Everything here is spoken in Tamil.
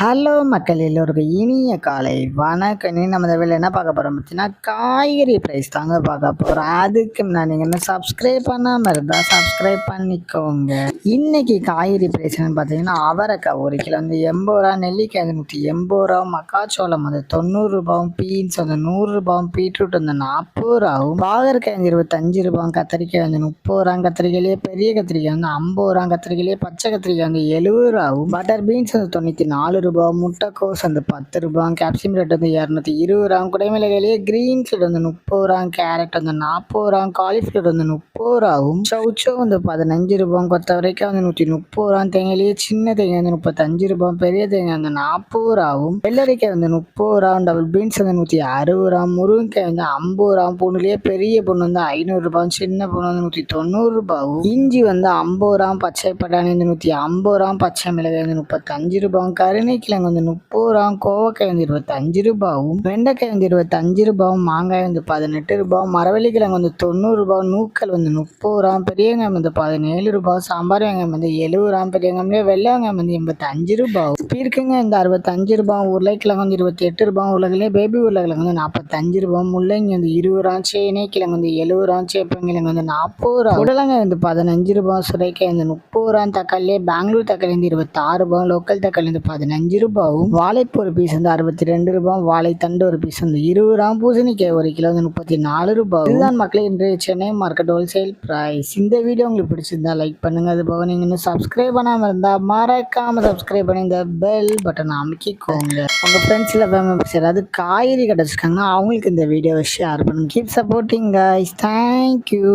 ஹலோ மக்கள் எல்லோருக்கும் இனிய காலை வணக்கம். நீ நம்ம வேலை என்ன பார்க்க போகிறோம் பார்த்தீங்கன்னா, காய்கறி ப்ரைஸ் தாங்க பார்க்க போகிறோம். அதுக்கு முன்னாடி நீங்கள் என்ன சப்ஸ்கிரைப் பண்ணாமல் இருந்தால் சப்ஸ்கிரைப் பண்ணிக்கோங்க. இன்னைக்கு காய்கறி ப்ரைஸ் என்னன்னு பார்த்தீங்கன்னா, அவரைக்காய் 1 கிலோ வந்து 80 ரூபா, நெல்லிக்காய் வந்து 180 ரூபா, மக்காச்சோளம் வந்து 90 ரூபாவும், பீன்ஸ் வந்து 100 ரூபாவும், பீட்ரூட் வந்து 40 ரூபாவும், பாகற்காய் வந்து 25 ரூபாவும், கத்திரிக்காய் வந்து 30 ரூபா, கத்திரிக்காயிலேயே பெரிய கத்திரிக்காய் வந்து 50 ரூபா, கத்திரிக்காயிலேயே பச்சை கத்திரிக்காய் வந்து 70 ரூபாவும், பட்டர் பீன்ஸ் வந்து 94 ரூபா, முட்டைக்கோஸ் வந்து 10 ரூபா, கேப்சிகம் ரேட் வந்து 220 ரூபா, குடைமிளகாயிலேயே கிரீன் சீட் வந்து 30 ரூபா, கேரட் வந்து 40 ரூபா, காலிஃப்ளவர் வந்து 30 ரூபாவும், சௌச்சோ வந்து 15 ரூபா, கொத்தவரைக்காய் வந்து 130 ரூபா, தேங்காயிலேயே சின்ன தேங்காய் வந்து 35 ரூபா, பெரிய தேங்காய் வந்து 40 ரூபாவும், வெள்ளரிக்காய் வந்து 30 ரூபா, டபுள் பீன்ஸ் வந்து 160 ரூபா, முருங்கைக்காய் வந்து 50 ரூபா, பூண்டுலேயே பெரிய பொண்ணு வந்து 500 ரூபா, சின்ன பொண்ணு வந்து 190 ரூபாவும், இஞ்சி வந்து 50 ரூபா, பச்சை பட்டாணி வந்து 150 ரூபா, பச்சை மிளகாய் வந்து 35 ரூபா, கருணைக்கிழங்கு வந்து 30 ரூபா, கோவக்காய் வந்து 25 ரூபாவும், வெண்டைக்காய் வந்து 25 ரூபாவும், மாங்காய் வந்து 18 ரூபா, மரவள்ளிக்கிழங்கு வந்து 90 ரூபா, நூக்கல் வந்து 30 ரூபா, பெரிய வெங்காயம் வந்து 17 ரூபா, சாம்பார் வெங்காயம் வந்து 70 ரூபா, பெரிய வெங்காயம் வெள்ளை வெங்காயம் வந்து 85 ரூபா, பீர்க்கங்க இந்த 65 ரூபா, உருளைக்கிழங்கு வந்து 28 ரூபா, உருளைக்கிழங்கு பேபி உருளைக்கிழங்கு வந்து 45 ரூபா, முள்ளங்கி வந்து 20 ரூபா, சேனைக்கிழங்கு வந்து 70 ரூபா, சேப்பங்கிழங்கு வந்து 40 ரூபா, உடலங்காய் வந்து 15 ரூபா, சுரைக்காய் வந்து 30 ரூபா, தக்காளியே பெங்களூர் தக்காளி வந்து 26 ரூபா, லோக்கல் தக்காளி வந்து 15 ரூபாவும், வாழைப்பூ ஒரு பீஸ் வந்து 62 ரூபா, வாழைத்தண்டு ஒரு பீஸ் வந்து 20 ரூபா, பூசணிக்காய் 1 கிலோ வந்து 34 ரூபா. இதுதான் மக்களே இன்றைய சென்னை மார்க்கெட் ஹோல்சேல் பிரைஸ். இந்த வீடியோ உங்களுக்கு பிடிச்சிருந்தா லைக் பண்ணுங்க. அது போக நீங்க இன்னும் சப்ஸ்கிரைப் பண்ணாமல் இருந்தா மறக்காம சப்ஸ்கிரைப் பண்ணி இந்த பெல் பட்டன் அமைக்கிக்கோங்க. உங்க ஃப்ரெண்ட்ஸ்ல ஃபேமிலி யாராவது காய்கறி கடை வச்சிருக்காங்கன்னா அவங்களுக்கு இந்த வீடியோவை ஷேர் பண்ணுங்க. Keep supporting guys. தேங்க்யூ.